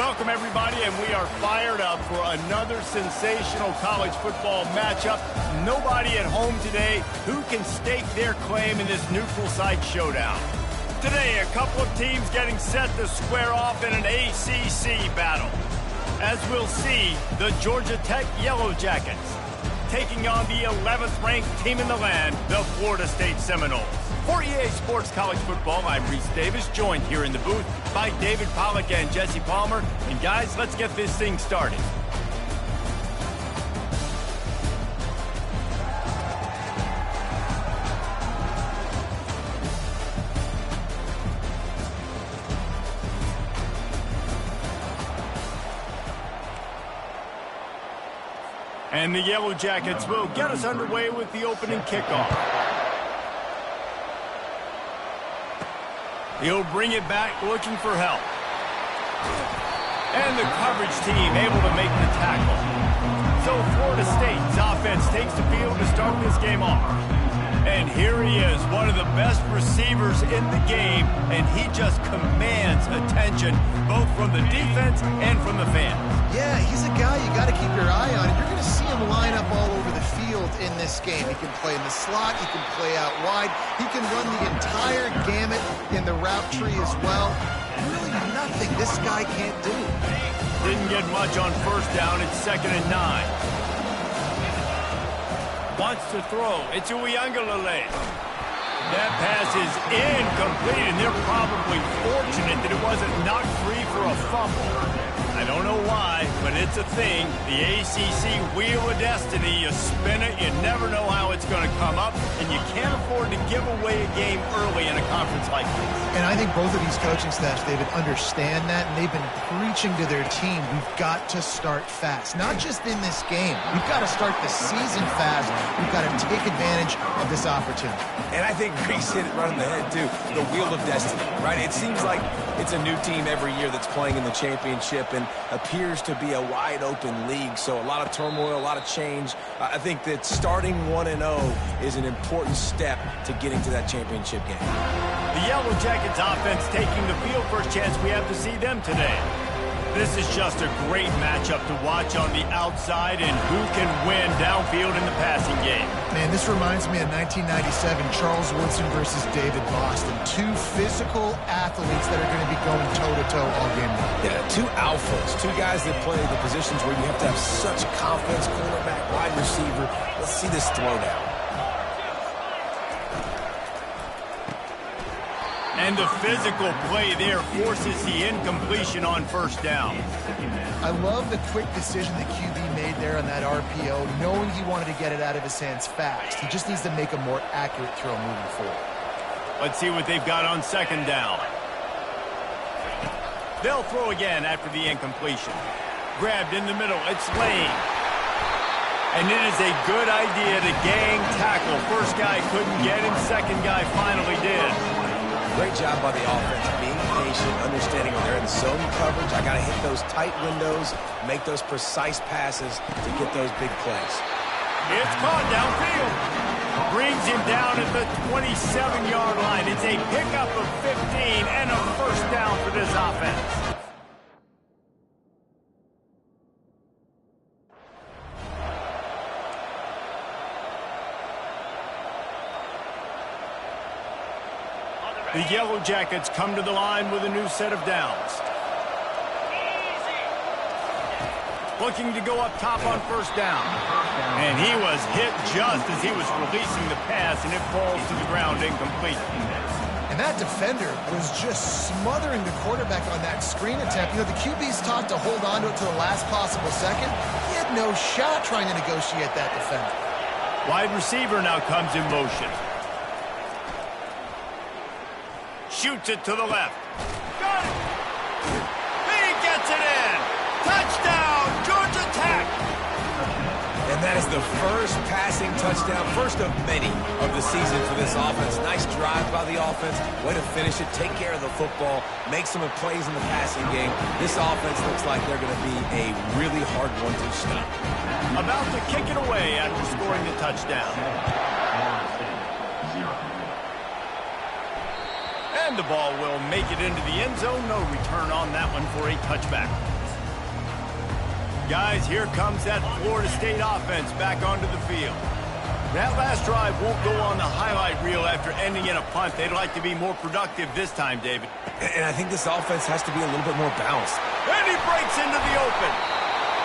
Welcome, everybody, and we are fired up for another sensational college football matchup. Nobody at home today who can stake their claim in this neutral site showdown. Today, a couple of teams getting set to square off in an ACC battle. As we'll see, the Georgia Tech Yellow Jackets taking on the 11th ranked team in the land, the Florida State Seminoles. For EA Sports College Football, I'm Reese Davis, joined here in the booth by David Pollack and Jesse Palmer. And guys, let's get this thing started. And the Yellow Jackets will get us underway with the opening kickoff. He'll bring it back looking for help. And the coverage team able to make the tackle. So Florida State's offense takes the field to start this game off. And here he is, one of the best receivers in the game, and he just commands attention both from the defense and from the fans. Yeah, he's a guy you got to keep your eye on. You're going to see him line up all over the field in this game. He can play in the slot. He can play out wide. He can run the entire gamut in the route tree as well. Really nothing this guy can't do. Didn't get much on first down. It's 2nd and 9. Wants to throw. It's Uiagalelei. That pass is incomplete, and they're probably fortunate that it wasn't knocked free for a fumble. I don't know why, but it's a thing. The ACC Wheel of Destiny, you spin it, you never know how it's going to come up, and you can't afford to give away a game early in a conference like this. And I think both of these coaching staffs, David, understand that, and they've been preaching to their team, we've got to start fast. Not just in this game. We've got to start the season fast. We've got to take advantage of this opportunity. And I think Reese hit it right on the head, too. The Wheel of Destiny, right? It seems like it's a new team every year that's playing in the championship and appears to be a wide-open league. So a lot of turmoil, a lot of change. I think that starting 1-0 is an important step to getting to that championship game. The Yellow Jackets offense taking the field. First chance we have to see them today. This is just a great matchup to watch on the outside, and who can win downfield in the passing game. Man, this reminds me of 1997, Charles Woodson versus David Boston. Two physical athletes that are going to be going toe-to-toe all game long. Yeah, two alphas, two guys that play the positions where you have to have such confidence, cornerback, wide receiver. Let's see this throwdown. And the physical play there forces the incompletion on first down. I love the quick decision the QB made there on that RPO, knowing he wanted to get it out of his hands fast. He just needs to make a more accurate throw moving forward. Let's see what they've got on 2nd down. They'll throw again after the incompletion. Grabbed in the middle. It's Lane. And it is a good idea to gang tackle. First guy couldn't get him. Second guy finally did. Great job by the offense, being patient, understanding when they're in zone coverage. I got to hit those tight windows, make those precise passes to get those big plays. It's caught downfield. Brings him down at the 27-yard line. It's a pickup of 15 and a first down for this offense. The Yellow Jackets come to the line with a new set of downs. Looking to go up top on first down. And he was hit just as he was releasing the pass, and it falls to the ground incomplete. And that defender was just smothering the quarterback on that screen attempt. You know, the QB's taught to hold on to it to the last possible second. He had no shot trying to negotiate that defender. Wide receiver now comes in motion. Shoots it to the left. Got it! He gets it in! Touchdown, Georgia Tech! And that is the first passing touchdown, first of many of the season for this offense. Nice drive by the offense. Way to finish it, take care of the football, make some plays in the passing game. This offense looks like they're going to be a really hard one to stop. About to kick it away after scoring the touchdown. And the ball will make it into the end zone. No return on that one for a touchback. Guys, here comes that Florida State offense back onto the field. That last drive won't go on the highlight reel after ending in a punt. They'd like to be more productive this time, David. And I think this offense has to be a little bit more balanced. And he breaks into the open.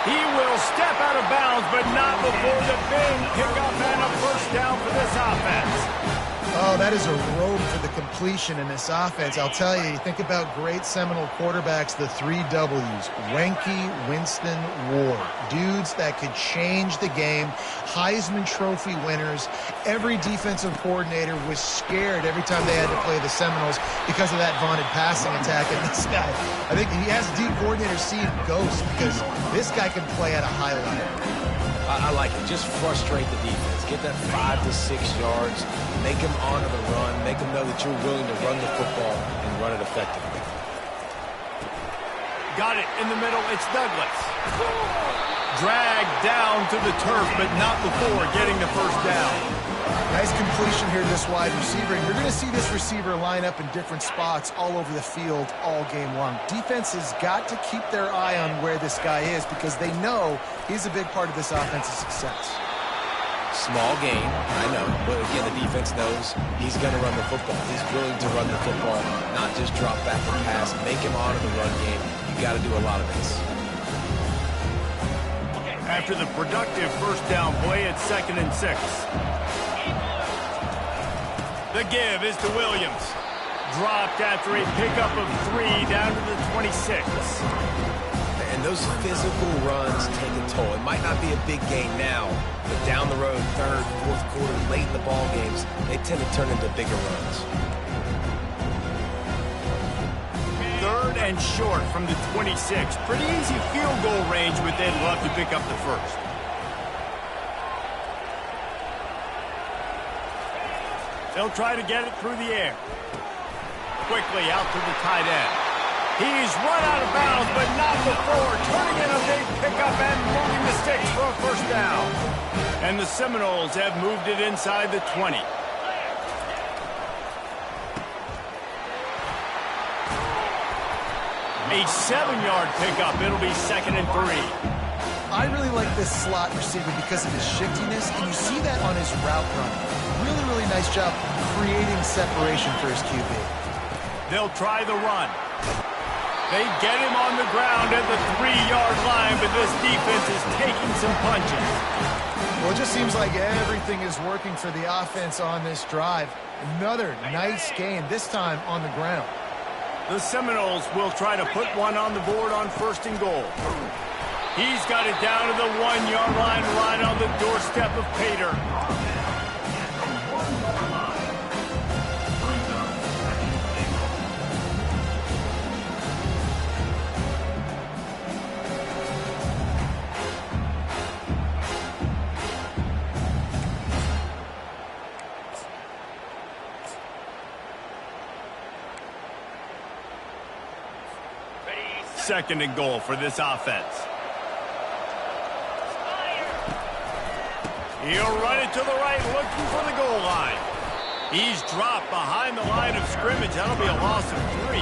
He will step out of bounds, but not before the big pickup and a first down for this offense. Oh, that is a robe for the completion in this offense. I'll tell you, you think about great Seminole quarterbacks, the 3 W's, Wenke, Winston, Ward. Dudes that could change the game, Heisman Trophy winners. Every defensive coordinator was scared every time they had to play the Seminoles because of that vaunted passing attack. And this guy, I think he has D coordinators seeing ghosts because this guy can play at a high level. I like it. Just frustrate the defense. Get that 5 to 6 yards. Make them honor the run. Make them know that you're willing to run the football and run it effectively. Got it in the middle. It's Douglas. Dragged down to the turf, but not before getting the first down. Nice completion here to this wide receiver. And you're going to see this receiver line up in different spots all over the field all game long. Defense has got to keep their eye on where this guy is because they know he's a big part of this offense's success. Small gain, I know. But again, the defense knows he's going to run the football. He's willing to run the football, not just drop back and pass. Make him honor the run game. You got to do a lot of this. After the productive first down play, it's 2nd and 6. The give is to Williams. Dropped after a pickup of 3 down to the 26. And those physical runs take a toll. It might not be a big gain now, but down the road, 3rd, 4th quarter, late in the ball games, they tend to turn into bigger runs. 3rd and short from the 26. Pretty easy field goal range, but they'd love to pick up the first. They'll try to get it through the air. Quickly out to the tight end. He's run out of bounds, but not before turning in a big pickup and moving the sticks for a first down. And the Seminoles have moved it inside the 20. A 7-yard pickup. It'll be 2nd and 3. I really like this slot receiver because of his shiftiness, and you see that on his route running. Really, really nice job creating separation for his QB. They'll try the run. They get him on the ground at the 3-yard line, but this defense is taking some punches. Well, it just seems like everything is working for the offense on this drive. Another nice game, this time on the ground. The Seminoles will try to put one on the board on 1st and goal. He's got it down to the 1-yard line, right on the doorstep of Pater. Second and goal for this offense. He'll run it to the right, looking for the goal line. He's dropped behind the line of scrimmage. That'll be a loss of 3.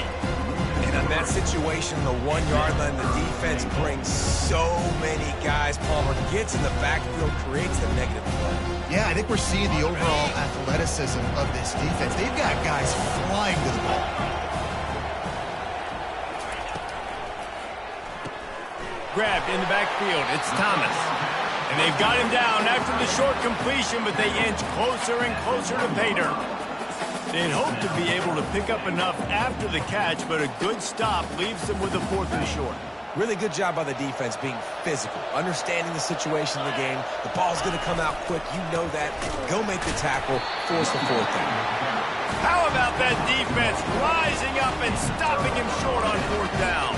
And in that situation, the 1-yard line, the defense brings so many guys. Palmer gets in the backfield, creates the negative play. Yeah, I think we're seeing the overall athleticism of this defense. They've got guys flying to the ball. Grabbed in the backfield. It's Thomas. And they've got him down after the short completion, but they inch closer and closer to Pater. They'd hope to be able to pick up enough after the catch, but a good stop leaves them with a 4th and short. Really good job by the defense being physical, understanding the situation in the game. The ball's going to come out quick. You know that. Go make the tackle, force the 4th down. How about that defense rising up and stopping him short on 4th down?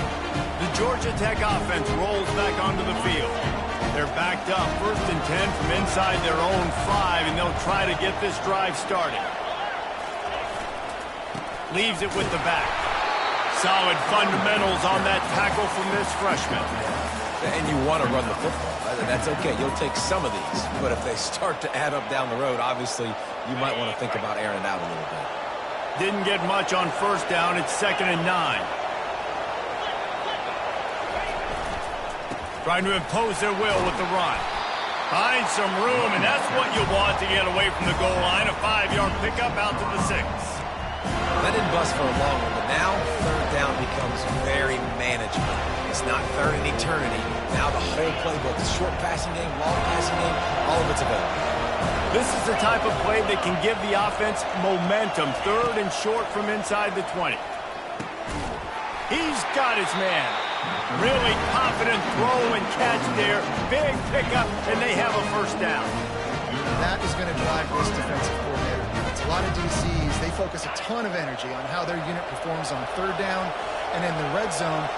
The Georgia Tech offense rolls back onto the field. They're backed up 1st and 10 from inside their own 5, and they'll try to get this drive started. Leaves it with the back. Solid fundamentals on that tackle from this freshman. And you want to run the football. That's okay. You'll take some of these. But if they start to add up down the road, obviously, you might want to think about airing it out a little bit. Didn't get much on first down. It's 2nd and 9. Trying to impose their will with the run. Find some room, and that's what you want to get away from the goal line. A 5-yard pickup out to the 6. That didn't bust for a long one, but now 3rd down becomes very manageable. It's not 3rd and eternity. Now the whole playbook, the short passing game, long passing game, all of it's available. This is the type of play that can give the offense momentum. 3rd and short from inside the 20. He's got his man. Really confident throw and catch there. Big pickup, and they have a 1st down. That is going to drive this defensive coordinator. It's a lot of DCs. They focus a ton of energy on how their unit performs on 3rd down and in the red zone.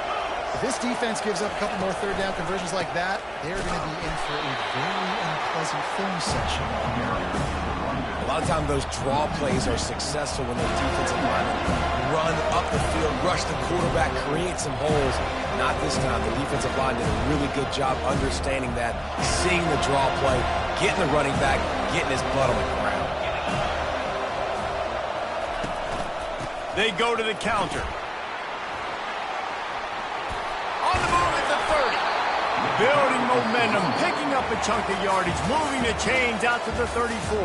If this defense gives up a couple more 3rd down conversions like that, they're going to be in for a very unpleasant film session. A lot of times those draw plays are successful when those defensive linemen run up the field, rush the quarterback, create some holes. Not this time. The defensive line did a really good job understanding that, seeing the draw play, getting the running back, getting his butt on the ground. They go to the counter. On the move at the 30. Building momentum, picking up a chunk of yardage, moving the chains out to the 34.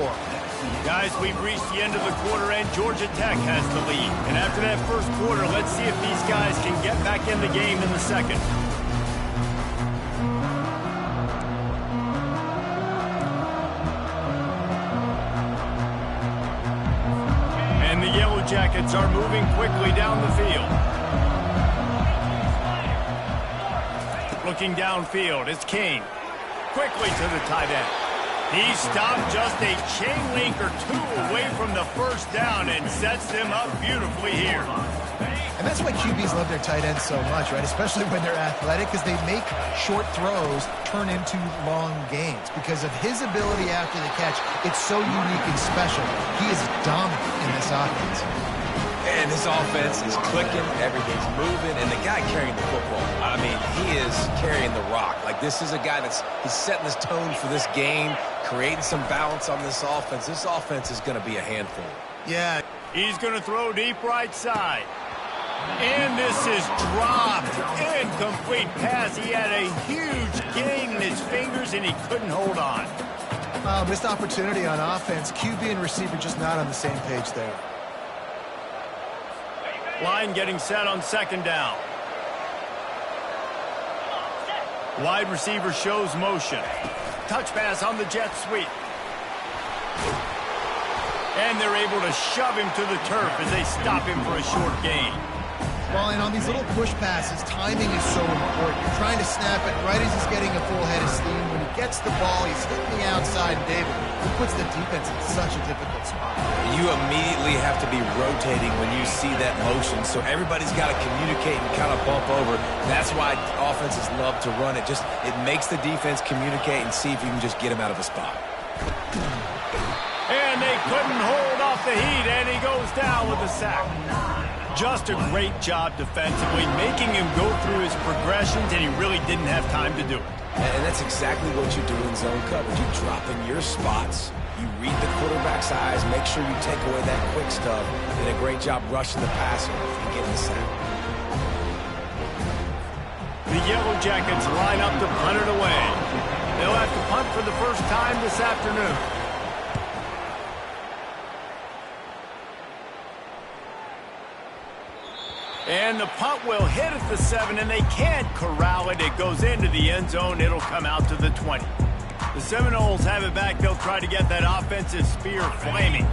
Guys, we've reached the end of the quarter, and Georgia Tech has the lead. And after that 1st quarter, let's see if these guys can get back in the game in the 2nd. And the Yellow Jackets are moving quickly down the field. Looking downfield, it's King. Quickly to the tight end. He stopped just a chain link or 2 away from the 1st down and sets them up beautifully here. And that's why QBs love their tight ends so much, right? Especially when they're athletic, because they make short throws turn into long gains. Because of his ability after the catch, it's so unique and special. He is dominant in this offense. And his offense is clicking, everything's moving, and the guy carrying the football, I mean, he is carrying the rock. Like, this is a guy he's setting this tone for this game, creating some balance on this offense. This offense is going to be a handful. Yeah, he's going to throw deep right side. And this is dropped. Incomplete pass. He had a huge gain in his fingers, and he couldn't hold on. Missed opportunity on offense. QB and receiver just not on the same page there. Line getting set on 2nd down. Wide receiver shows motion. Touch pass on the jet sweep. And they're able to shove him to the turf as they stop him for a short gain. Well, and on these little push passes, timing is so important. You're trying to snap it right as he's getting a full head of steam. When he gets the ball, he's hitting the outside, David. He puts the defense in such a difficult spot. You immediately have to be rotating when you see that motion, so everybody's got to communicate and kind of bump over. That's why offenses love to run it. It makes the defense communicate and see if you can just get him out of a spot. And they couldn't hold off the heat, and he goes down with a sack. Just a great job defensively, making him go through his progressions, and he really didn't have time to do it. And that's exactly what you do in zone coverage. You drop in your spots, you read the quarterback's eyes, make sure you take away that quick stuff, and a great job rushing the passer and getting the sack. The Yellow Jackets line up to punt it away. They'll have to punt for the first time this afternoon. And the punt will hit at the 7, and they can't corral it. It goes into the end zone. It'll come out to the 20. The Seminoles have it back. They'll try to get that offensive spear flaming.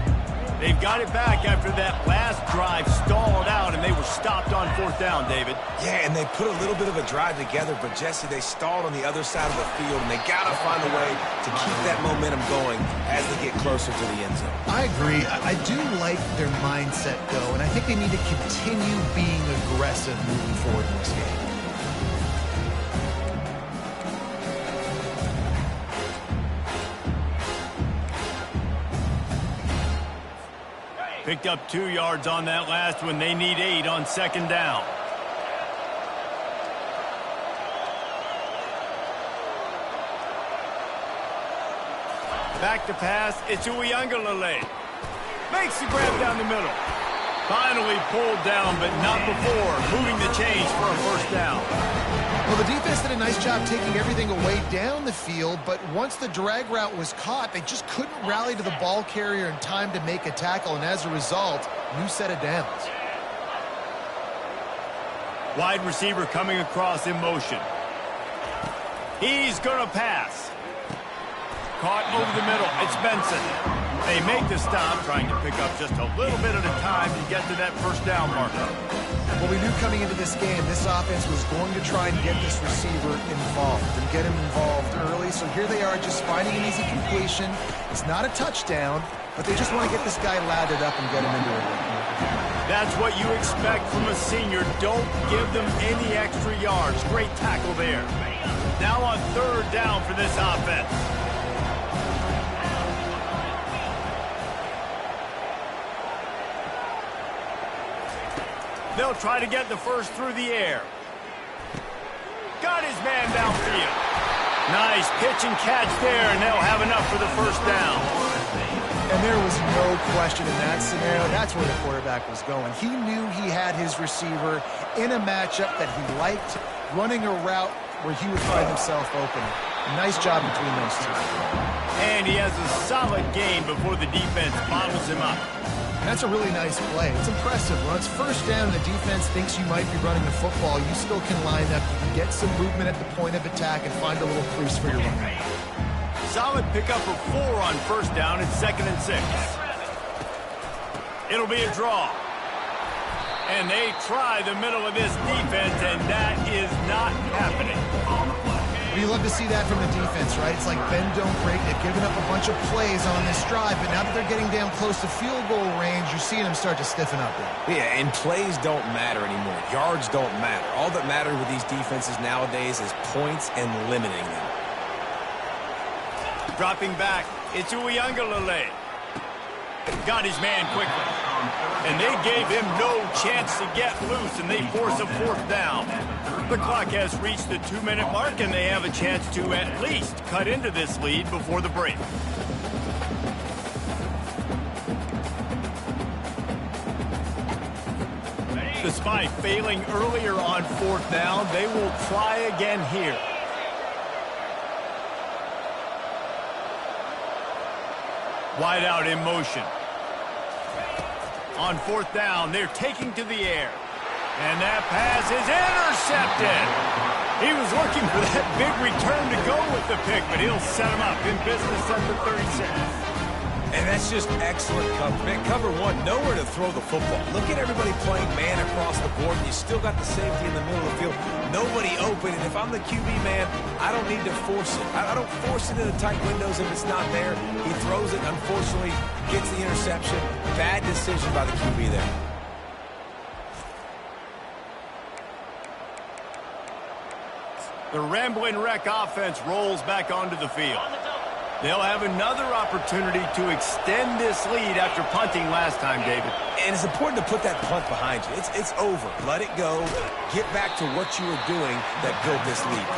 They've got it back after that last drive stalled out, and they were stopped on 4th down, David. Yeah, and they put a little bit of a drive together, but, Jesse, they stalled on the other side of the field, and they got to find a way to keep that momentum going as they get closer to the end zone. I agree. I do like their mindset, though, and I think they need to continue being aggressive moving forward in this game. Picked up 2 yards on that last one. They need 8 on 2nd down. Back to pass. It's Uiagalelei. Makes the grab down the middle. Finally pulled down, but not before moving the chains for a first down. Well, the defense did a nice job taking everything away down the field, but once the drag route was caught, they just couldn't rally to the ball carrier in time to make a tackle, and as a result, new set of downs. Wide receiver coming across in motion. He's going to pass. Caught over the middle. It's Benson. They make the stop, trying to pick up just a little bit at a time to get to that first down marker. Well, we knew coming into this game, this offense was going to try and get this receiver involved and get him involved early. So here they are just finding an easy completion. It's not a touchdown, but they just want to get this guy lathered up and get him into a win. That's what you expect from a senior. Don't give them any extra yards. Great tackle there. Now on third down for this offense. They'll try to get the first through the air. Got his man downfield. Nice pitch and catch there, and they'll have enough for the first down. And there was no question in that scenario. That's where the quarterback was going. He knew he had his receiver in a matchup that he liked, running a route where he would find himself open. Nice job between those two. And he has a solid game before the defense bottles him up. That's a really nice play. It's impressive. When it's first down and the defense thinks you might be running the football, you still can line up, you can get some movement at the point of attack and find a little crease for your running. Solid pickup of 4 on first down and 2nd and 6. It'll be a draw. And they try the middle of this defense, and that is not happening. You love to see that from the defense, right? It's like bend, don't break. They've given up a bunch of plays on this drive, but now that they're getting down close to field goal range, you're seeing them start to stiffen up there. Yeah, and plays don't matter anymore. Yards don't matter. All that matters with these defenses nowadays is points and limiting them. Dropping back, it's Uiagalelei. Got his man quickly. And they gave him no chance to get loose, and they force a fourth down. The clock has reached the 2-minute mark, and they have a chance to at least cut into this lead before the break. Despite failing earlier on fourth down, they will try again here. Wide out in motion. On fourth down, they're taking to the air. And that pass is intercepted. He was looking for that big return to go with the pick, but he'll set him up in business at the 36. And that's just excellent cover. Man, cover one, nowhere to throw the football. Look at everybody playing man across the board, and you still got the safety in the middle of the field. Nobody open, and if I'm the QB man, I don't need to force it. I don't force it into tight windows if it's not there. He throws it, unfortunately, gets the interception. Bad decision by the QB there. The Ramblin' Wreck offense rolls back onto the field. They'll have another opportunity to extend this lead after punting last time, David. And it's important to put that punt behind you. It's over. Let it go. Get back to what you were doing that built this lead.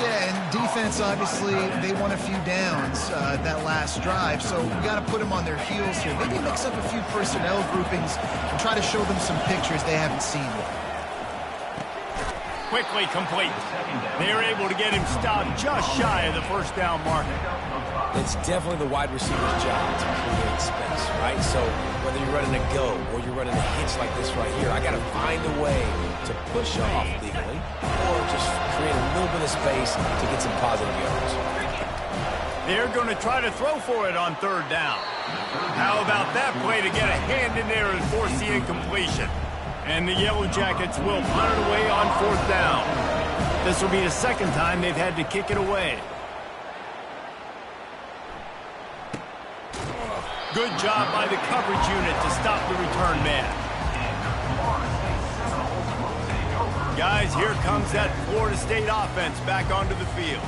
Yeah, and defense, obviously, they won a few downs that last drive, so we got to put them on their heels here. Maybe mix up a few personnel groupings and try to show them some pictures they haven't seen yet. Quickly complete. They're able to get him stopped just shy of the first down marker. It's definitely the wide receiver's job to create space, right? So whether you're running a go or you're running a hitch like this right here, I got to find a way to push off legally or just create a little bit of space to get some positive yards. They're going to try to throw for it on third down. How about that play to get a hand in there and force the incompletion? And the Yellow Jackets will punt it away on fourth down. This will be the second time they've had to kick it away. Good job by the coverage unit to stop the return man. Guys, here comes that Florida State offense back onto the field.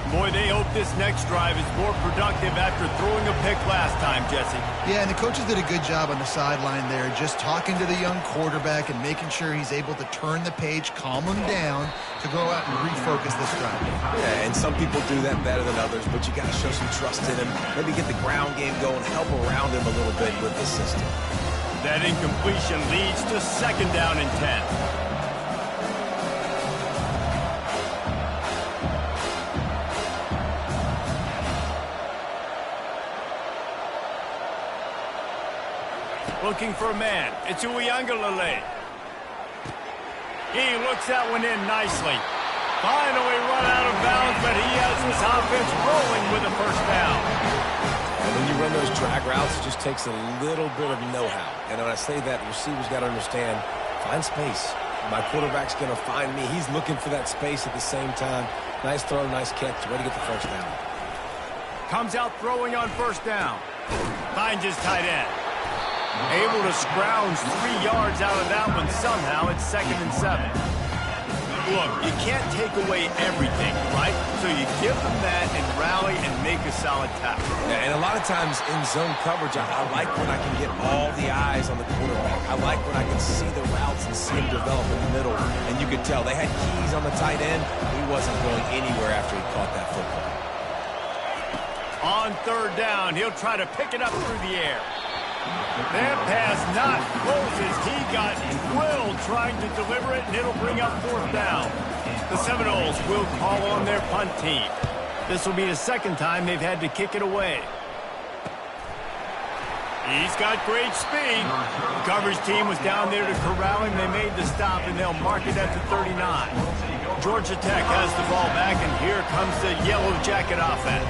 Boy, they hope this next drive is more productive after throwing a pick last time, Jesse. Yeah, and the coaches did a good job on the sideline there, just talking to the young quarterback and making sure he's able to turn the page, calm him down to go out and refocus this drive. Yeah, and some people do that better than others, but you got to show some trust in him. Maybe get the ground game going, help around him a little bit with the system. That incompletion leads to 2nd down and 10. Looking for a man. It's Uyangalele. He looks that one in nicely. Finally run out of bounds, but he has his offense rolling with a 1st down. And when you run those drag routes, it just takes a little bit of know-how. And when I say that, the receiver's got to understand, find space. My quarterback's going to find me. He's looking for that space at the same time. Nice throw, nice catch. Way to get the 1st down. Comes out throwing on 1st down. Finds his tight end. Able to scrounge 3 yards out of that one somehow. It's 2nd and 7. Look, you can't take away everything, right? So you give them that and rally and make a solid tackle. Yeah, and a lot of times in zone coverage, I like when I can get all the eyes on the quarterback. I like when I can see the routes and see him develop in the middle. And you could tell they had keys on the tight end. He wasn't going anywhere after he caught that football. On 3rd down, he'll try to pick it up through the air. That pass not closest. He got drilled trying to deliver it, and it'll bring up 4th down. The Seminoles will call on their punt team. This will be the 2nd time they've had to kick it away. He's got great speed. The coverage team was down there to corral him. They made the stop, and they'll mark it at the 39. Georgia Tech has the ball back, and here comes the Yellow Jacket offense.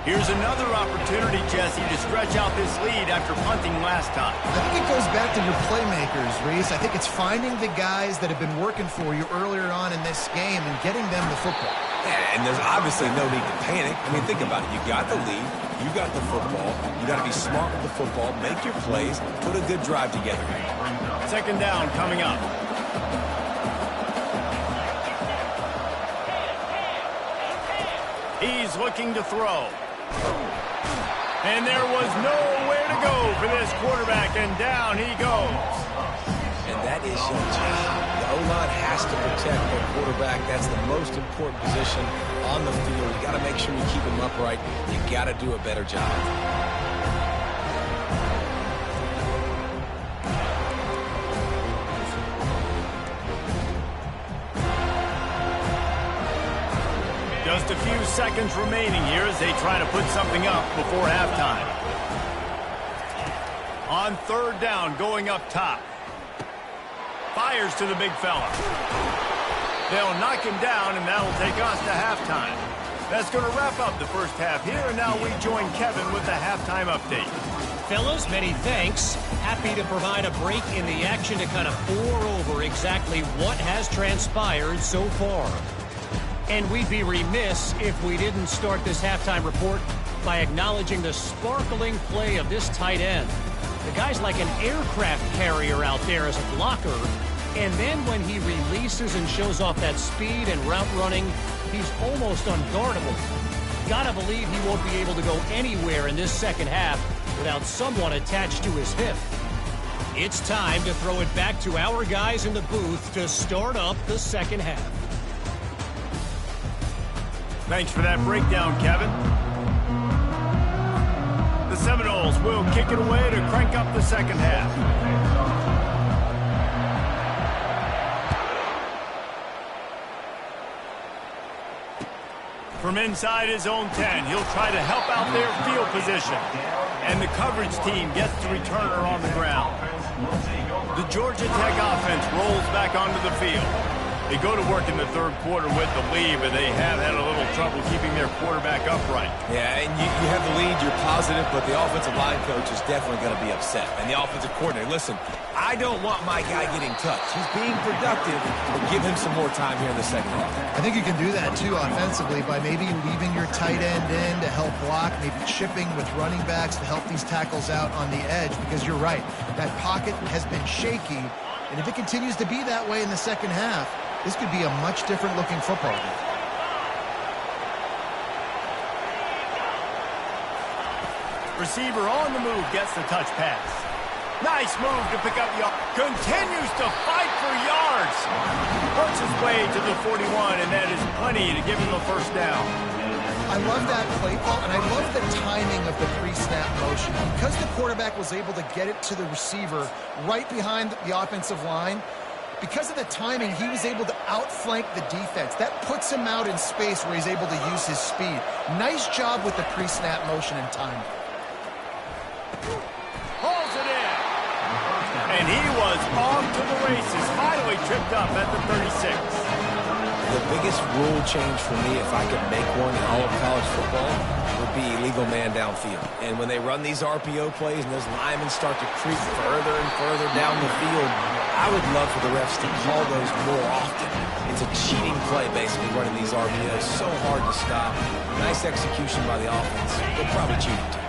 Here's another opportunity, Jesse, to stretch out this lead after punting last time. I think it goes back to your playmakers, Reese. I think it's finding the guys that have been working for you earlier on in this game and getting them the football. Yeah, and there's obviously no need to panic. I mean, think about it. You got the lead. You got the football. You got to be smart with the football, make your plays, put a good drive together. 2nd down coming up. He's looking to throw. And there was nowhere to go for this quarterback, and down he goes. And that is your job. The O-line has to protect their quarterback. That's the most important position on the field. You got to make sure you keep him upright. You got to do a better job. Just a few seconds remaining here as they try to put something up before halftime. On 3rd down, going up top. Fires to the big fella. They'll knock him down, and that'll take us to halftime. That's going to wrap up the 1st half here, and now we join Kevin with the halftime update. Fellas, many thanks. Happy to provide a break in the action to kind of pour over exactly what has transpired so far. And we'd be remiss if we didn't start this halftime report by acknowledging the sparkling play of this tight end. The guy's like an aircraft carrier out there as a blocker. And then when he releases and shows off that speed and route running, he's almost unguardable. Gotta believe he won't be able to go anywhere in this 2nd half without someone attached to his hip. It's time to throw it back to our guys in the booth to start up the 2nd half. Thanks for that breakdown, Kevin. The Seminoles will kick it away to crank up the 2nd half. From inside his own 10, he'll try to help out their field position. And the coverage team gets the returner on the ground. The Georgia Tech offense rolls back onto the field. They go to work in the 3rd quarter with the lead, but they have had a little trouble keeping their quarterback upright. Yeah, and you have the lead, you're positive, but the offensive line coach is definitely going to be upset. And the offensive coordinator, listen, I don't want my guy getting touched. He's being productive, but give him some more time here in the 2nd half. I think you can do that, too, offensively, by maybe leaving your tight end in to help block, maybe chipping with running backs to help these tackles out on the edge, because you're right. That pocket has been shaky, and if it continues to be that way in the 2nd half, this could be a much different looking football game. Receiver on the move gets the touch pass. Nice move to pick up yards. Continues to fight for yards. Works his way to the 41, and that is plenty to give him the 1st down. I love that play call, and I love the timing of the pre-snap motion. Because the quarterback was able to get it to the receiver right behind the offensive line, because of the timing, he was able to outflank the defense. That puts him out in space where he's able to use his speed. Nice job with the pre-snap motion and timing. Hauls it in. And he was off to the races. Finally tripped up at the 36. The biggest rule change for me, if I could make one in all of college football, would be illegal man downfield. And when they run these RPO plays and those linemen start to creep further and further down the field, I would love for the refs to call those more often. It's a cheating play, basically, running these RPOs. So hard to stop. Nice execution by the offense, but probably cheating too.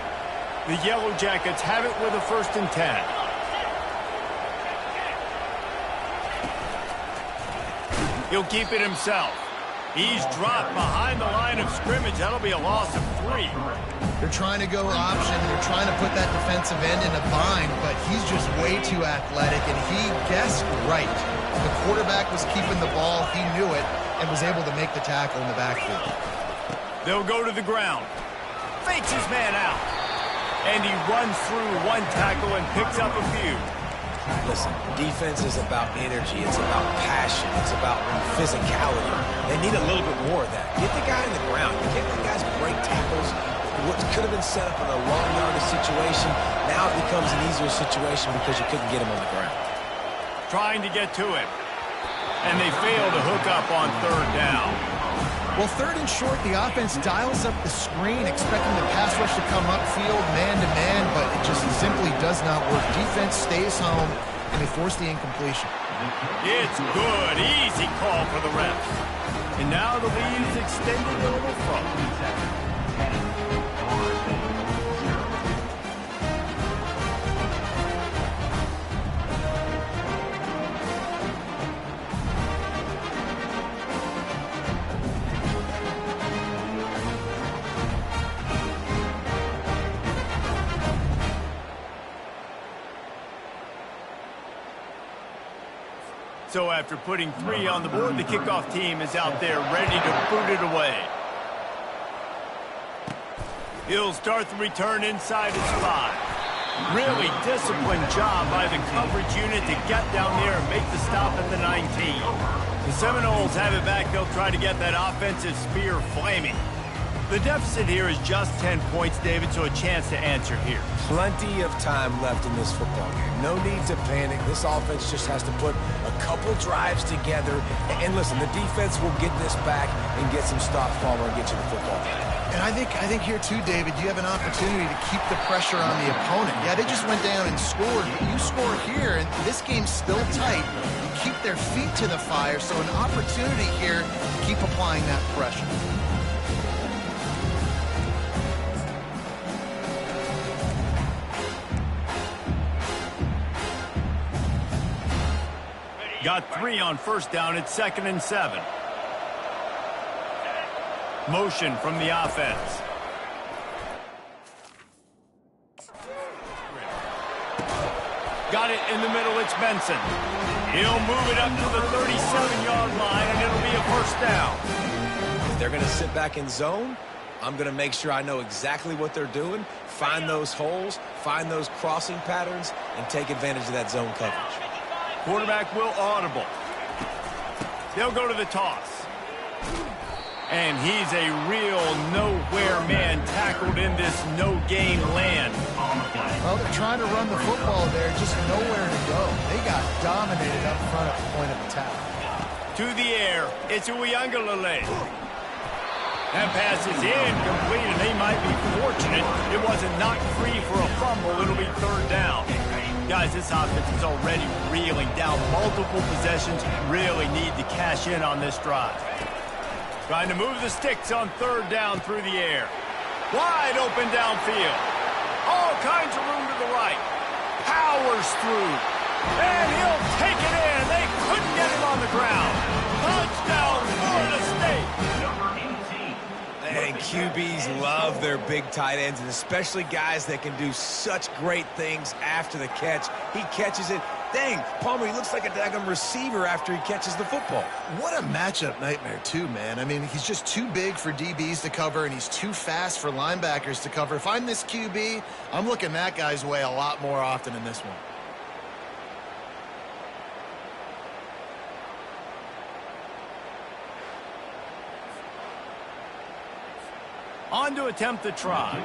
The Yellow Jackets have it with a 1st and 10. He'll keep it himself. He's dropped behind the line of scrimmage. That'll be a loss of 3. They're trying to go option. They're trying to put that defensive end in a bind, but he's just way too athletic, and he guessed right. The quarterback was keeping the ball. He knew it and was able to make the tackle in the backfield. They'll go to the ground. Fakes his man out. And he runs through one tackle and picks up a few. Listen, defense is about energy. It's about passion. It's about physicality. They need a little bit more of that. Get the guy in the ground. You can't let guys break tackles. What could have been set up in a long yardage situation, now it becomes an easier situation because you couldn't get him on the ground. Trying to get to him. And they fail to hook up on 3rd down. Well, 3rd and short, the offense dials up the screen, expecting the pass rush to come upfield, man-to-man, but it just simply does not work. Defense stays home, and they force the incompletion. It's good. Easy call for the refs. And now the lead is extended a little further. So after putting 3 on the board, the kickoff team is out there ready to boot it away. He'll start the return inside his 5. Really disciplined job by the coverage unit to get down there and make the stop at the 19. The Seminoles have it back. They'll try to get that offensive spear flaming. The deficit here is just 10 points, David, so a chance to answer here. Plenty of time left in this football game. No need to panic. This offense just has to put a couple drives together. And listen, the defense will get this back and get some stops, Palmer, and get you the football game. And I think here too, David, you have an opportunity to keep the pressure on the opponent. Yeah, they just went down and scored, but you score here, and this game's still tight. You keep their feet to the fire, so an opportunity here to keep applying that pressure. Got 3 on 1st down. It's 2nd and 7. Motion from the offense. Got it in the middle. It's Benson. He'll move it up to the 37-yard line, and it'll be a 1st down. If they're going to sit back in zone, I'm going to make sure I know exactly what they're doing, find those holes, find those crossing patterns, and take advantage of that zone coverage. Quarterback will audible. They'll go to the toss. And he's a real nowhere man tackled in this no-game land. Well, they're trying to run the football there, just nowhere to go. They got dominated up front at the point of attack. To the air, it's Uyangalele. That pass is incomplete, and they might be fortunate it wasn't knocked free for a fumble. It'll be 3rd down. Guys, this offense is already reeling down multiple possessions. Really need to cash in on this drive. Trying to move the sticks on 3rd down through the air. Wide open downfield. All kinds of room to the right. Powers through. And he'll take it in. They couldn't get him on the ground. Touchdown, Florida State. And QBs love their big tight ends, and especially guys that can do such great things after the catch. He catches it, Dang, Palmer, he looks like a daggum receiver after he catches the football. What a matchup nightmare, too, man. I mean, he's just too big for DBs to cover, and he's too fast for linebackers to cover. If I'm this QB, I'm looking that guy's way a lot more often in this one. On to attempt the try.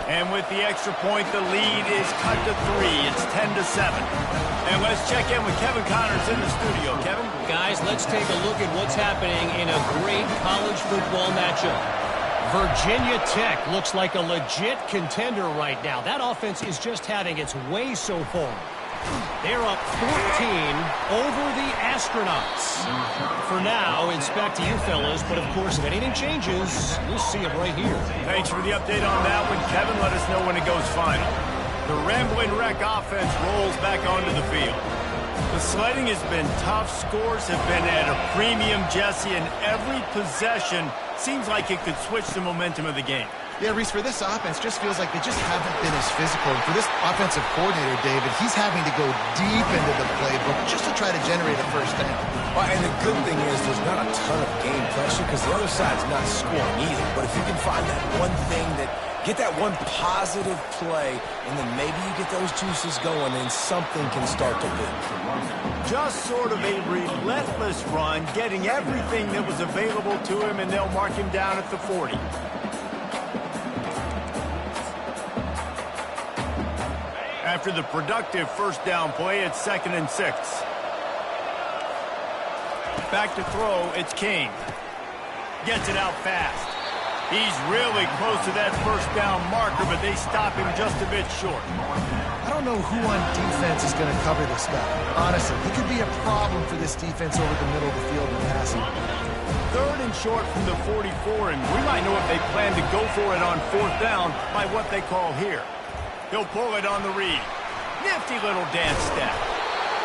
And with the extra point, the lead is cut to 3. It's 10-7. And let's check in with Kevin Connors in the studio. Kevin? Guys, let's take a look at what's happening in a great college football matchup. Virginia Tech looks like a legit contender right now. That offense is just having its way so far. They're up 14 over the Astronauts. For now, it's back to you fellas, but of course, if anything changes, you'll see it right here. Thanks for the update on that one, Kevin. Let us know when it goes final. The Ramblin' Wreck offense rolls back onto the field. The sledding has been tough. Scores have been at a premium, Jesse, and every possession seems like it could switch the momentum of the game. Yeah, Reese, for this offense, just feels like they just haven't been as physical. And for this offensive coordinator, David, he's having to go deep into the playbook just to try to generate a first down. Well, and the good thing is there's not a ton of game pressure because the other side's not scoring either. But if you can find that one thing get that one positive play, and then maybe you get those juices going and something can start to move. Just sort of a relentless run, getting everything that was available to him, and they'll mark him down at the 40. After the productive first down play, it's 2nd and 6. Back to throw, it's King. Gets it out fast. He's really close to that first down marker, but they stop him just a bit short. I don't know who on defense is going to cover this guy. Honestly, he could be a problem for this defense over the middle of the field in passing. 3rd and short from the 44, and we might know if they plan to go for it on 4th down by what they call here. He'll pull it on the read. Nifty little dance step.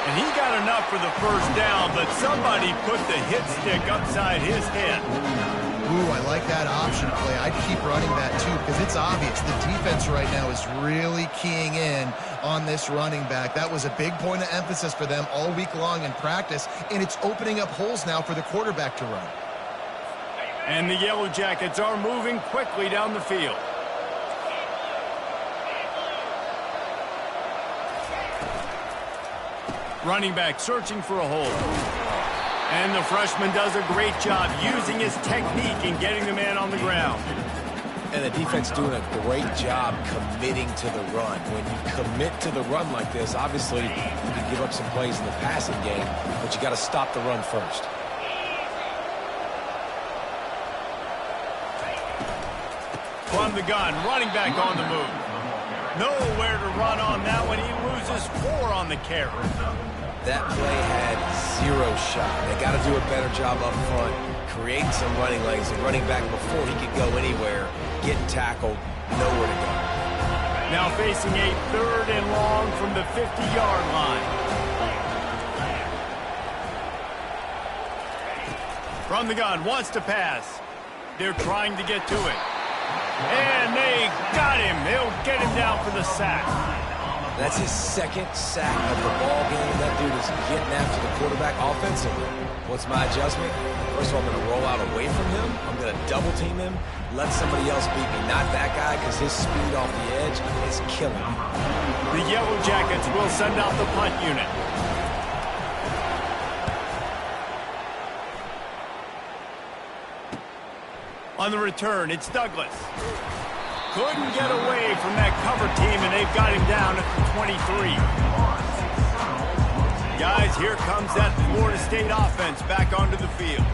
And he got enough for the first down, but somebody put the hit stick upside his head. Ooh, I like that option play. I'd keep running that, too, because it's obvious. The defense right now is really keying in on this running back. That was a big point of emphasis for them all week long in practice, and it's opening up holes now for the quarterback to run. And the Yellow Jackets are moving quickly down the field. Running back searching for a hole. And the freshman does a great job using his technique and getting the man on the ground. And the defense doing a great job committing to the run. When you commit to the run like this, obviously you can give up some plays in the passing game, but you got to stop the run first. From the gun, running back on the move. Nowhere to run on that one. He loses 4 on the carry. That play had 0 shot. They got to do a better job up front, creating some running lanes. The running back before he could go anywhere, getting tackled, nowhere to go. Now facing a 3rd and long from the 50-yard line. From the gun, wants to pass. They're trying to get to it. And they got him. They'll get him down for the sack. That's his 2nd sack of the ball game. That dude is getting after the quarterback offensively. What's my adjustment? First of all, I'm going to roll out away from him. I'm going to double team him. Let somebody else beat me. Not that guy, because his speed off the edge is killing me. The Yellow Jackets will send out the punt unit. On the return, it's Douglas. Couldn't get away from that cover team, and they've got him down at the 23. Guys, here comes that Florida State offense back onto the field.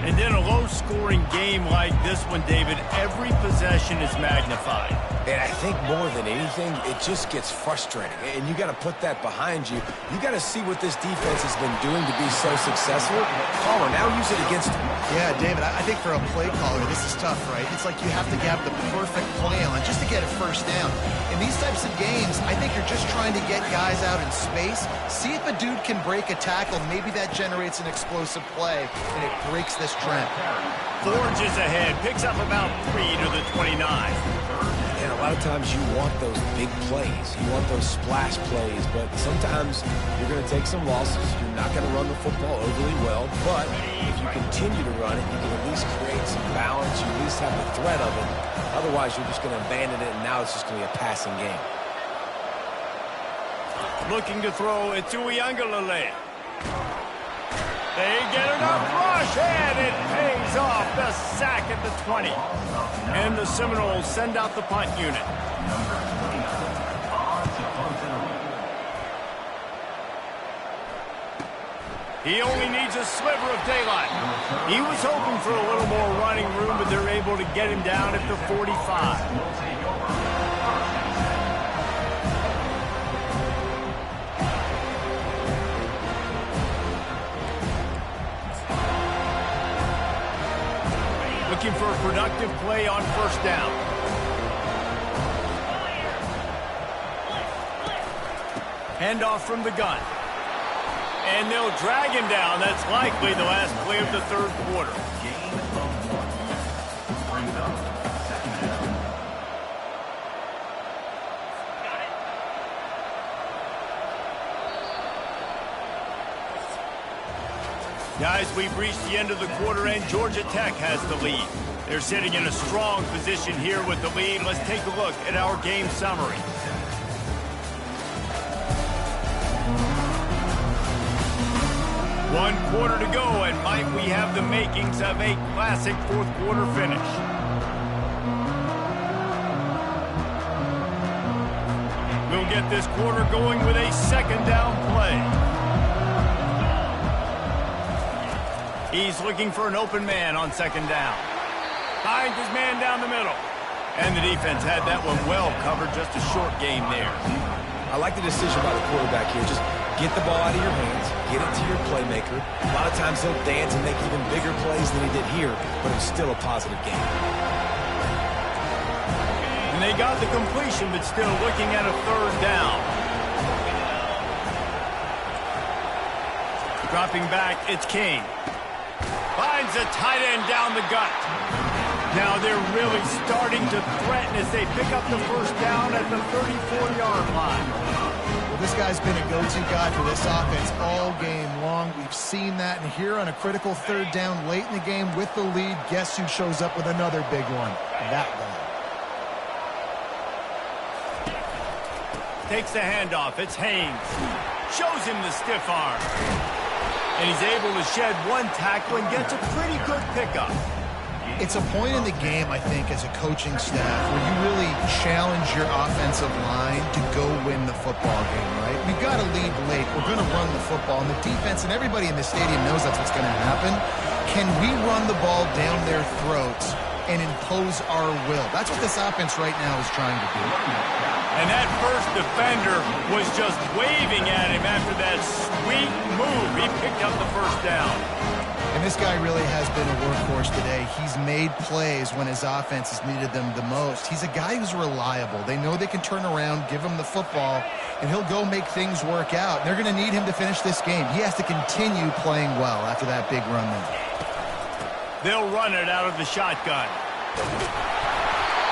And in a low-scoring game like this one, David, every possession is magnified. And I think more than anything, it just gets frustrating. And you got to put that behind you. You got to see what this defense has been doing to be so successful. Palmer, now use it against him. Yeah, David, I think for a play caller, this is tough, right? It's like you have to have the perfect play on just to get a first down. In these types of games, I think you're just trying to get guys out in space, see if a dude can break a tackle. Maybe that generates an explosive play, and it breaks this trend. Forges ahead, picks up about 3 to the 29. And a A lot of times you want those big plays. You want those splash plays, but sometimes you're going to take some losses. You're not going to run the football overly well, but if you continue to run it, you can at least create some balance. You at least have the threat of it. Otherwise, you're just going to abandon it, and now it's just going to be a passing game. Looking to throw it to Uiagalelei. They get enough rush, and it pays off. The sack at the 20. And the Seminoles send out the punt unit. He only needs a sliver of daylight. He was hoping for a little more running room, but they're able to get him down at the 45. Looking for a productive play on first down. Handoff from the gun. And they'll drag him down. That's likely the last play of the third quarter. Guys, we've reached the end of the quarter, and Georgia Tech has the lead. They're sitting in a strong position here with the lead. Let's take a look at our game summary. One quarter to go, and might we have the makings of a classic fourth quarter finish. We'll get this quarter going with a second down play. He's looking for an open man on second down. Finds his man down the middle. And the defense had that one well covered, just a short game there. I like the decision by the quarterback here. Just get the ball out of your hands, get it to your playmaker. A lot of times he'll dance and make even bigger plays than he did here, but it's still a positive game. And they got the completion, but still looking at a third down. Dropping back, it's King. Finds a tight end down the gut. Now they're really starting to threaten as they pick up the first down at the 34-yard line. Well, this guy's been a go-to guy for this offense all game long. We've seen that, and here on a critical third down late in the game with the lead, guess who shows up with another big one? That guy. Takes the handoff. It's Haynes. Shows him the stiff arm. And he's able to shed one tackle and gets a pretty good pickup. It's a point in the game, I think, as a coaching staff where you really challenge your offensive line to go win the football game, right? We've got to lead late. We're going to run the football. And the defense and everybody in the stadium knows that's what's going to happen. Can we run the ball down their throats and impose our will? That's what this offense right now is trying to do. And that first defender was just waving at him after that sweet move. He picked up the first down. And this guy really has been a workhorse today. He's made plays when his offense has needed them the most. He's a guy who's reliable. They know they can turn around, give him the football, and he'll go make things work out. They're going to need him to finish this game. He has to continue playing well after that big run there. They'll run it out of the shotgun.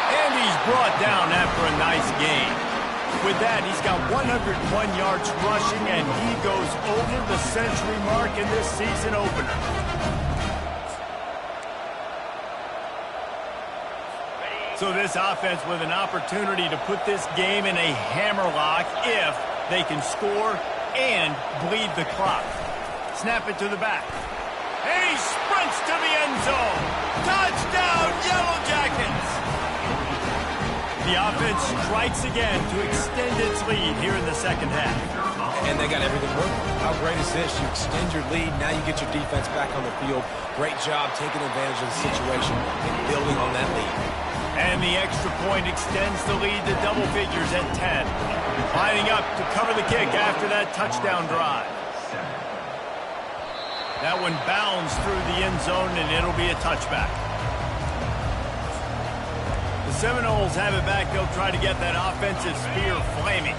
And he's brought down after a nice gain. With that, he's got 101 yards rushing, and he goes over the century mark in this season opener. So this offense with an opportunity to put this game in a hammerlock if they can score and bleed the clock. Snap it to the back. And he sprints to the end zone. Touchdown, Yellow Jackets! The offense strikes again to extend its lead here in the second half. And they got everything working. How great is this? You extend your lead, now you get your defense back on the field. Great job taking advantage of the situation and building on that lead. And the extra point extends the lead to double figures at 10. Lining up to cover the kick after that touchdown drive. That one bounds through the end zone, and it'll be a touchback. The Seminoles have it back. They'll try to get that offensive spear flaming.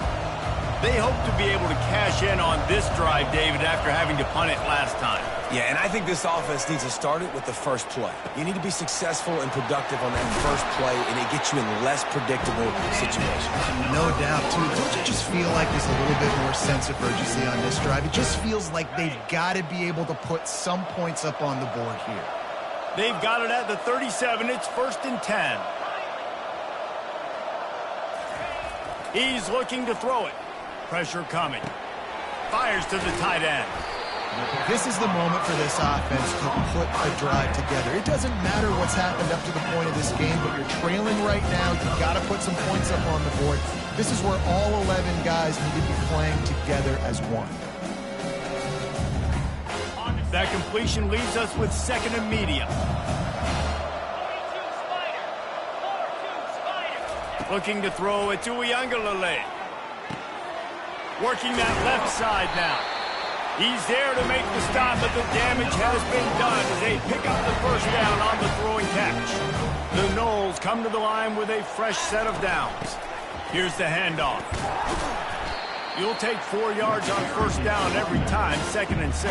They hope to be able to cash in on this drive, David, after having to punt it last time. Yeah, and I think this offense needs to start it with the first play. You need to be successful and productive on that first play, and it gets you in less predictable situations. No doubt, too. Don't you just feel like there's a little bit more sense of urgency on this drive? It just feels like they've got to be able to put some points up on the board here. They've got it at the 37. It's 1st and 10. He's looking to throw it. Pressure coming. Fires to the tight end. This is the moment for this offense to put a drive together. It doesn't matter what's happened up to the point of this game, but you're trailing right now. You've got to put some points up on the board. This is where all 11 guys need to be playing together as one. That completion leaves us with 2nd and medium. Looking to throw it to Uiagalelei. Working that left side now. He's there to make the stop, but the damage has been done as they pick up the first down on the throwing catch. The Noles come to the line with a fresh set of downs. Here's the handoff. You'll take 4 yards on first down every time, 2nd and 6.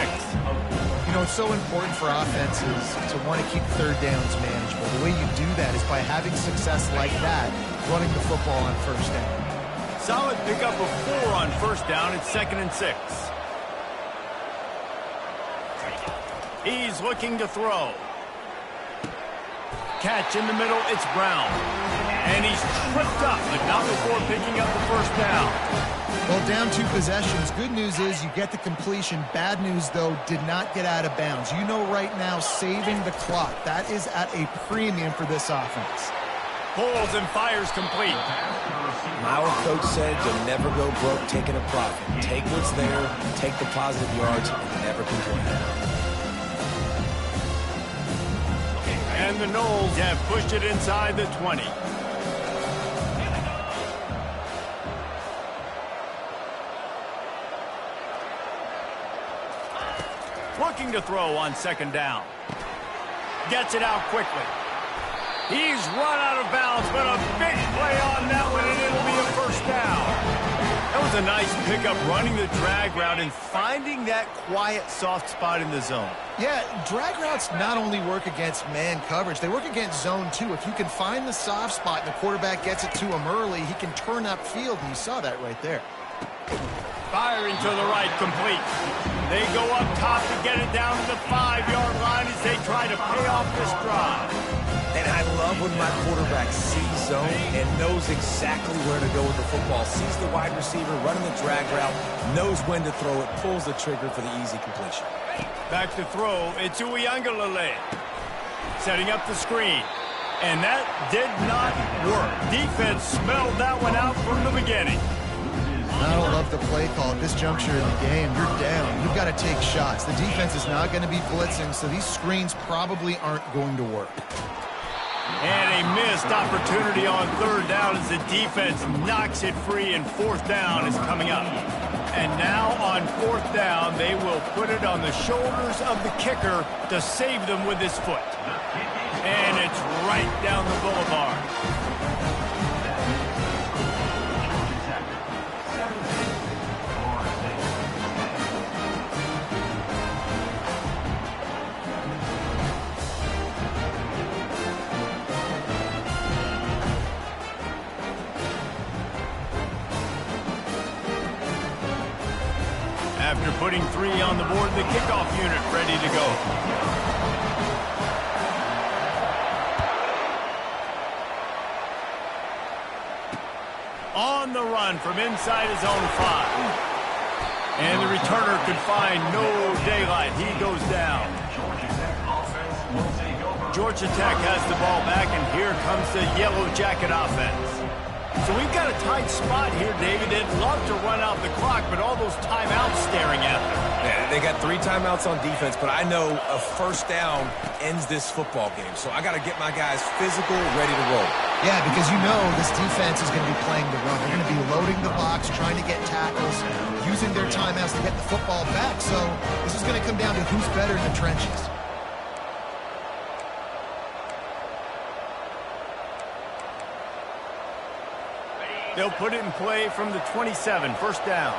You know, it's so important for offenses to want to keep third downs manageable. The way you do that is by having success like that, running the football on first down. Solid pickup of 4 on first down. It's 2nd and 6. He's looking to throw. Catch in the middle. It's Brown. And he's tripped up, but not before picking up the first down. Well, down 2 possessions. Good news is you get the completion. Bad news, though, did not get out of bounds. You know right now, saving the clock. That is at a premium for this offense. Pulls and fires complete. My old coach said you'll never go broke taking a profit. Take what's there, take the positive yards, and never complain. And the Noles have pushed it inside the 20. Looking to throw on 2nd down. Gets it out quickly. He's run out of bounds, but a big play on that one, and it'll be a first down. That was a nice pickup, running the drag route and finding that quiet, soft spot in the zone. Yeah, drag routes not only work against man coverage, they work against zone too. If you can find the soft spot and the quarterback gets it to him early, he can turn upfield, and you saw that right there. Firing to the right, complete. They go up top to get it down to the 5-yard line as they try to pay off this drive. And I love when my quarterback sees zone and knows exactly where to go with the football. Sees the wide receiver running the drag route, knows when to throw it, pulls the trigger for the easy completion. Back to throw, it's Uiagalelei. Setting up the screen. And that did not work. Defense smelled that one out from the beginning. I don't love the play call at this juncture in the game. You're down. You've got to take shots. The defense is not going to be blitzing, so these screens probably aren't going to work. And a missed opportunity on 3rd down as the defense knocks it free, and 4th down is coming up. And now on 4th down, they will put it on the shoulders of the kicker to save them with his foot. And it's right down the boulevard. After putting 3 on the board, the kickoff unit ready to go. On the run from inside his own 5. And the returner could find no daylight. He goes down. Georgia Tech has the ball back, and here comes the Yellow Jacket offense. So we've got a tight spot here, David. They'd love to run out the clock, but all those timeouts staring at them. Yeah, they got 3 timeouts on defense, but I know a first down ends this football game. So I got to get my guys physical, ready to roll. Yeah, because you know this defense is going to be playing the run. They're going to be loading the box, trying to get tackles, using their timeouts to get the football back. So this is going to come down to who's better in the trenches. They'll put it in play from the 27, first down.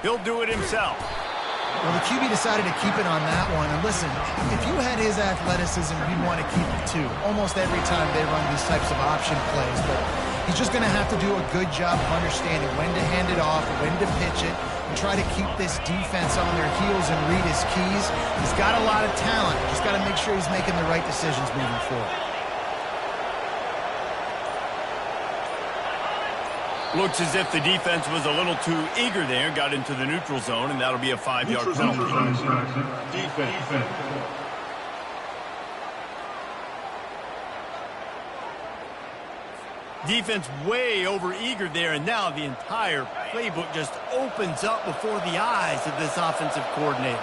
He'll do it himself. Well, the QB decided to keep it on that one. And listen, if you had his athleticism, you'd want to keep it too. Almost every time they run these types of option plays. But he's just going to have to do a good job of understanding when to hand it off, when to pitch it, and try to keep this defense on their heels and read his keys. He's got a lot of talent. Just got to make sure he's making the right decisions moving forward. Looks as if the defense was a little too eager there, got into the neutral zone, and that'll be a 5-yard penalty. Defense. Defense way over eager there, and now the entire playbook just opens up before the eyes of this offensive coordinator.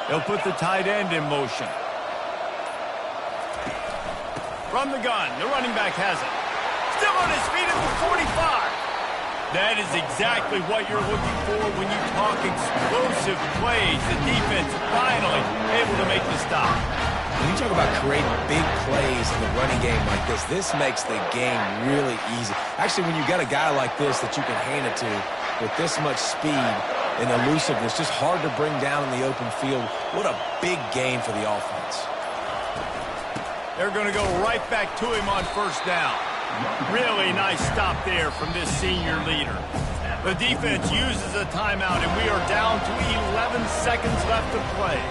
They'll put the tight end in motion. From the gun, the running back has it. Still on his feet at the 45. That is exactly what you're looking for when you talk explosive plays. The defense finally able to make the stop. When you talk about creating big plays in the running game like this makes the game really easy. Actually, when you've got a guy like this that you can hand it to with this much speed and elusiveness, just hard to bring down in the open field. What a big gain for the offense. They're going to go right back to him on first down. Really nice stop there from this senior leader. The defense uses a timeout, and we are down to 11 seconds left to play.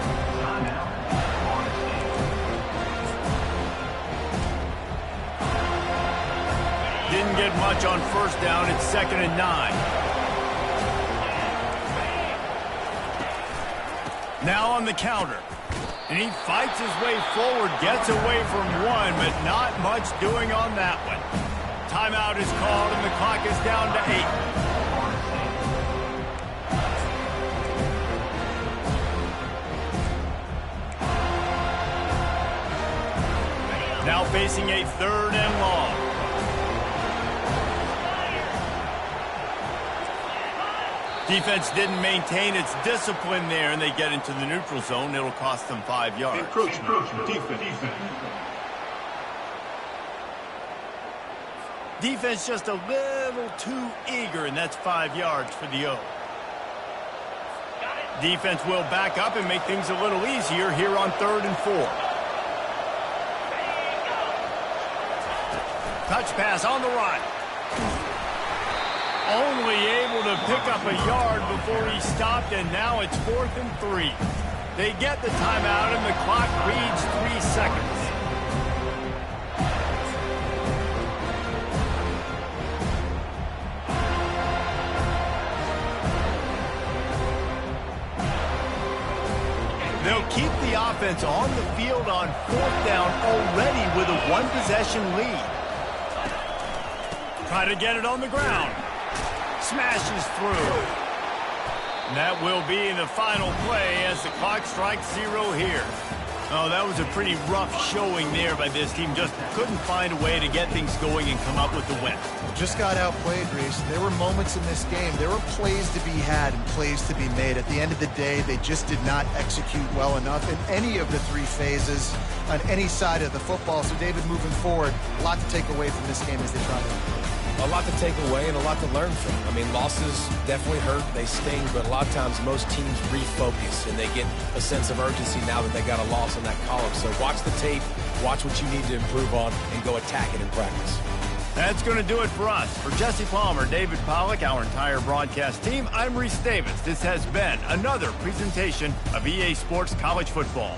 Didn't get much on first down. It's 2nd and 9. Now on the counter. And he fights his way forward, gets away from one, but not much doing on that one. Timeout is called, and the clock is down to 8. Now facing a 3rd and long. Defense didn't maintain its discipline there, and they get into the neutral zone. It'll cost them 5 yards. Encroachment. Defense. Defense just a little too eager, and that's 5 yards for the O. Defense will back up and make things a little easier here on 3rd and 4. Touch pass on the run. Only able to pick up a yard before he stopped, and now it's 4th and 3. They get the timeout, and the clock reads 3 seconds. They'll keep the offense on the field on 4th down already with a 1-possession lead. Try to get it on the ground. Smashes through. And that will be the final play as the clock strikes 0 here. Oh, that was a pretty rough showing there by this team. Just couldn't find a way to get things going and come up with the win. Just got outplayed, Reese. There were moments in this game. There were plays to be had and plays to be made. At the end of the day, they just did not execute well enough in any of the 3 phases on any side of the football. So, David, moving forward, a lot to take away from this game as they try to improve. A lot to take away and a lot to learn from. I mean, losses definitely hurt, they sting, but a lot of times most teams refocus and they get a sense of urgency now that they got a loss in that column. So watch the tape, watch what you need to improve on, and go attack it in practice. That's going to do it for us. For Jesse Palmer, David Pollack, our entire broadcast team, I'm Reese Davis. This has been another presentation of EA Sports College Football.